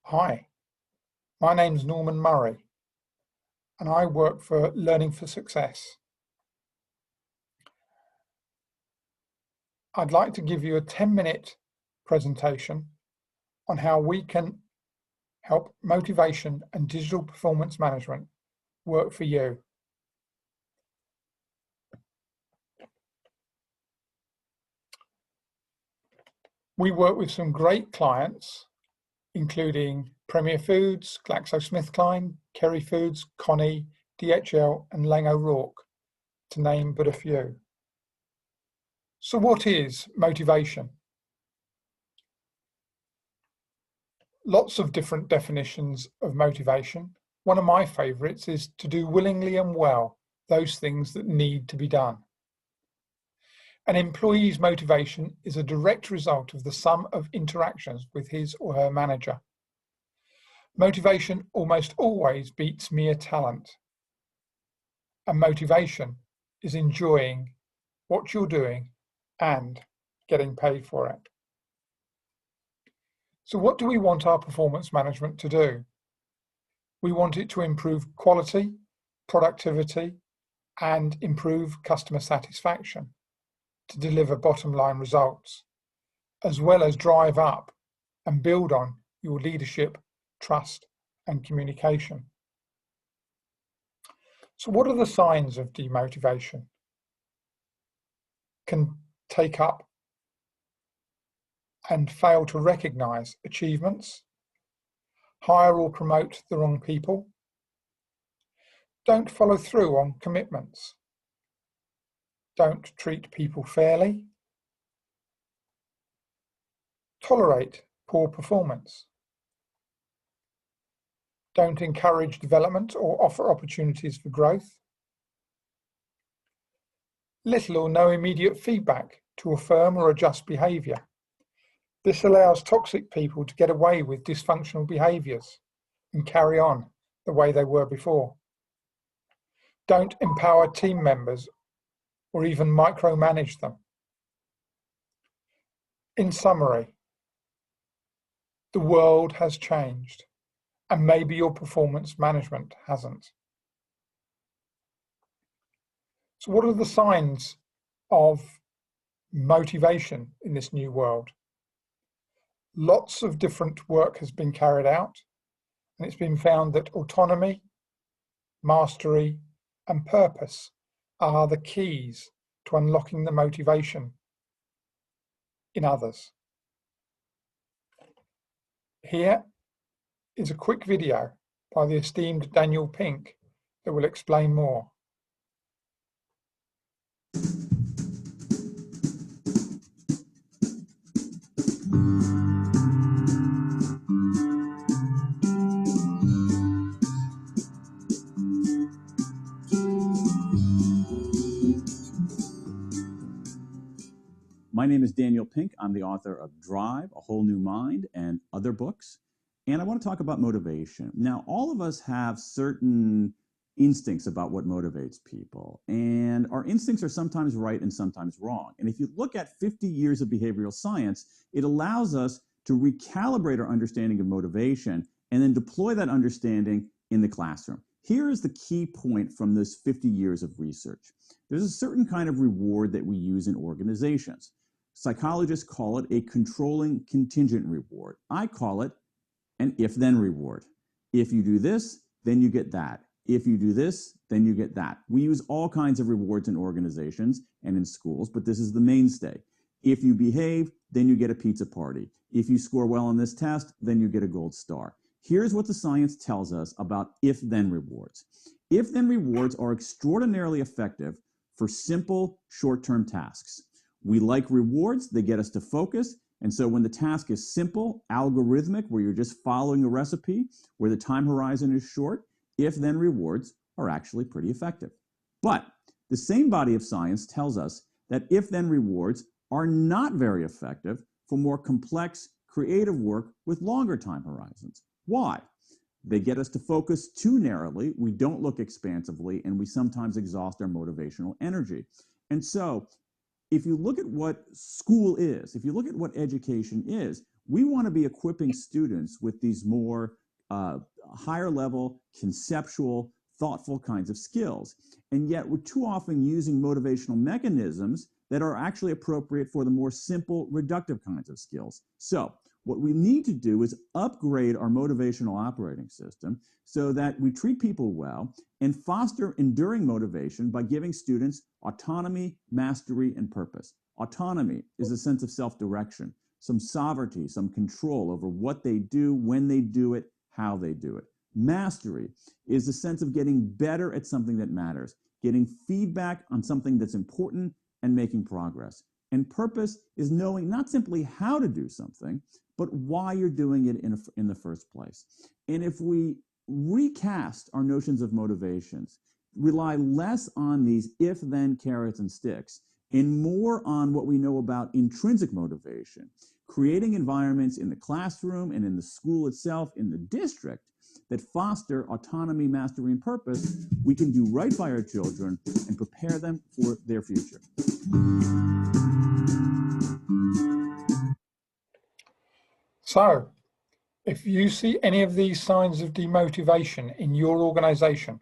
Hi, my name's Norman Murray and I work for Learning for Success. I'd like to give you a 10-minute presentation on how we can help motivation and digital performance management work for you. We work with some great clients, including Premier Foods, GlaxoSmithKline, Kerry Foods, Connie, DHL and Lang O'Rourke, to name but a few. So what is motivation? Lots of different definitions of motivation. One of my favourites is to do willingly and well those things that need to be done. An employee's motivation is a direct result of the sum of interactions with his or her manager. Motivation almost always beats mere talent. And motivation is enjoying what you're doing and getting paid for it. So what do we want our performance management to do? We want it to improve quality, productivity, and improve customer satisfaction to deliver bottom line results, as well as drive up and build on your leadership, trust, and communication. So what are the signs of demotivation? Can take up and fail to recognise achievements, hire or promote the wrong people, don't follow through on commitments, don't treat people fairly, tolerate poor performance, don't encourage development or offer opportunities for growth, little or no immediate feedback to affirm or adjust behaviour. This allows toxic people to get away with dysfunctional behaviours and carry on the way they were before. Don't empower team members or even micromanage them. In summary, the world has changed and maybe your performance management hasn't. So what are the signs of motivation in this new world? Lots of different work has been carried out, and it's been found that autonomy, mastery, and purpose are the keys to unlocking the motivation in others. Here is a quick video by the esteemed Daniel Pink that will explain more. My name is Daniel Pink. I'm the author of Drive, A Whole New Mind, and other books. And I want to talk about motivation. Now, all of us have certain instincts about what motivates people. And our instincts are sometimes right and sometimes wrong. And if you look at 50 years of behavioral science, it allows us to recalibrate our understanding of motivation and then deploy that understanding in the classroom. Here is the key point from this 50 years of research. There's a certain kind of reward that we use in organizations. Psychologists call it a controlling contingent reward. I call it an if-then reward. If you do this, then you get that. If you do this, then you get that. We use all kinds of rewards in organizations and in schools, but this is the mainstay. If you behave, then you get a pizza party. If you score well on this test, then you get a gold star. Here's what the science tells us about if-then rewards. If-then rewards are extraordinarily effective for simple, short-term tasks. We like rewards, they get us to focus, and so when the task is simple, algorithmic, where you're just following a recipe, where the time horizon is short, if-then rewards are actually pretty effective. But the same body of science tells us that if-then rewards are not very effective for more complex, creative work with longer time horizons. Why? They get us to focus too narrowly, we don't look expansively, and we sometimes exhaust our motivational energy. And so, if you look at what school is, if you look at what education is, We want to be equipping students with these more higher level, conceptual, thoughtful kinds of skills. And yet we're too often using motivational mechanisms that are actually appropriate for the more simple, reductive kinds of skills. So what we need to do is upgrade our motivational operating system so that we treat people well and foster enduring motivation by giving students autonomy, mastery, and purpose. Autonomy is a sense of self-direction, some sovereignty, some control over what they do, when they do it, how they do it. Mastery is the sense of getting better at something that matters, getting feedback on something that's important, and making progress. And purpose is knowing not simply how to do something, but why you're doing it in the first place. And if we recast our notions of motivations, rely less on these if-then carrots and sticks, and more on what we know about intrinsic motivation, creating environments in the classroom and in the school itself, in the district, that foster autonomy, mastery, and purpose, we can do right by our children and prepare them for their future. So, if you see any of these signs of demotivation in your organization,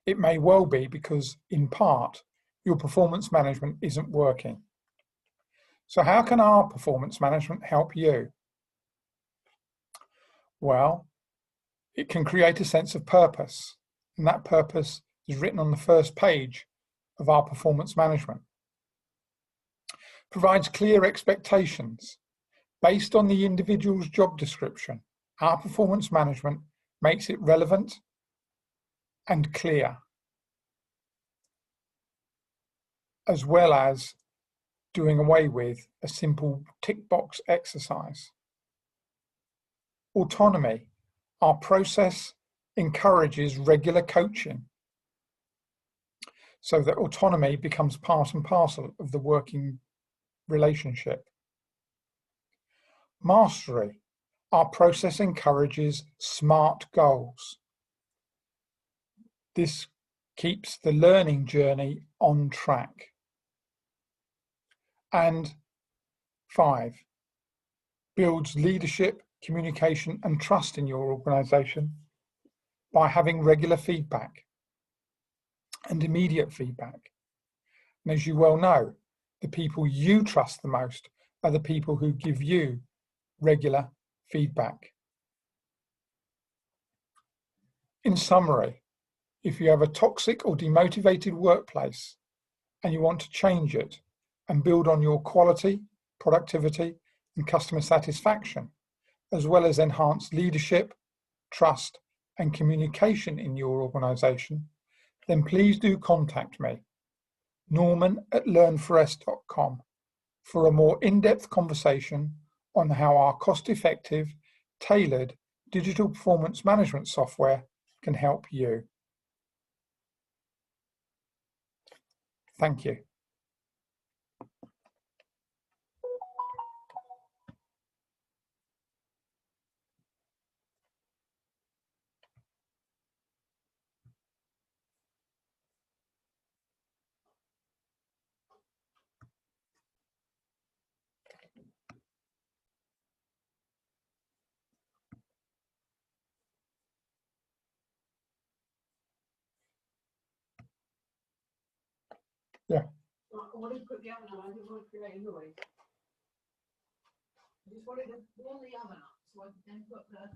it may well be because, in part, your performance management isn't working. So how can our performance management help you? Well, it can create a sense of purpose, and that purpose is written on the first page of our performance management. Provides clear expectations. Based on the individual's job description, our performance management makes it relevant and clear, as well as doing away with a simple tick box exercise. Autonomy. Our process encourages regular coaching so that autonomy becomes part and parcel of the working relationship. Mastery. Our process encourages SMART goals. This keeps the learning journey on track. And 5, builds leadership, communication, and trust in your organization by having regular feedback and immediate feedback. And as you well know, the people you trust the most are the people who give you regular feedback. In summary, if you have a toxic or demotivated workplace and you want to change it and build on your quality, productivity, and customer satisfaction, as well as enhance leadership, trust, and communication in your organization, then please do contact me, norman@learnforest.com, for a more in-depth conversation on how our cost-effective, tailored digital performance management software can help you. Thank you. Yeah. I wanted to put the oven on, I didn't want to create a noise. I just wanted to warm the oven up so I could then put the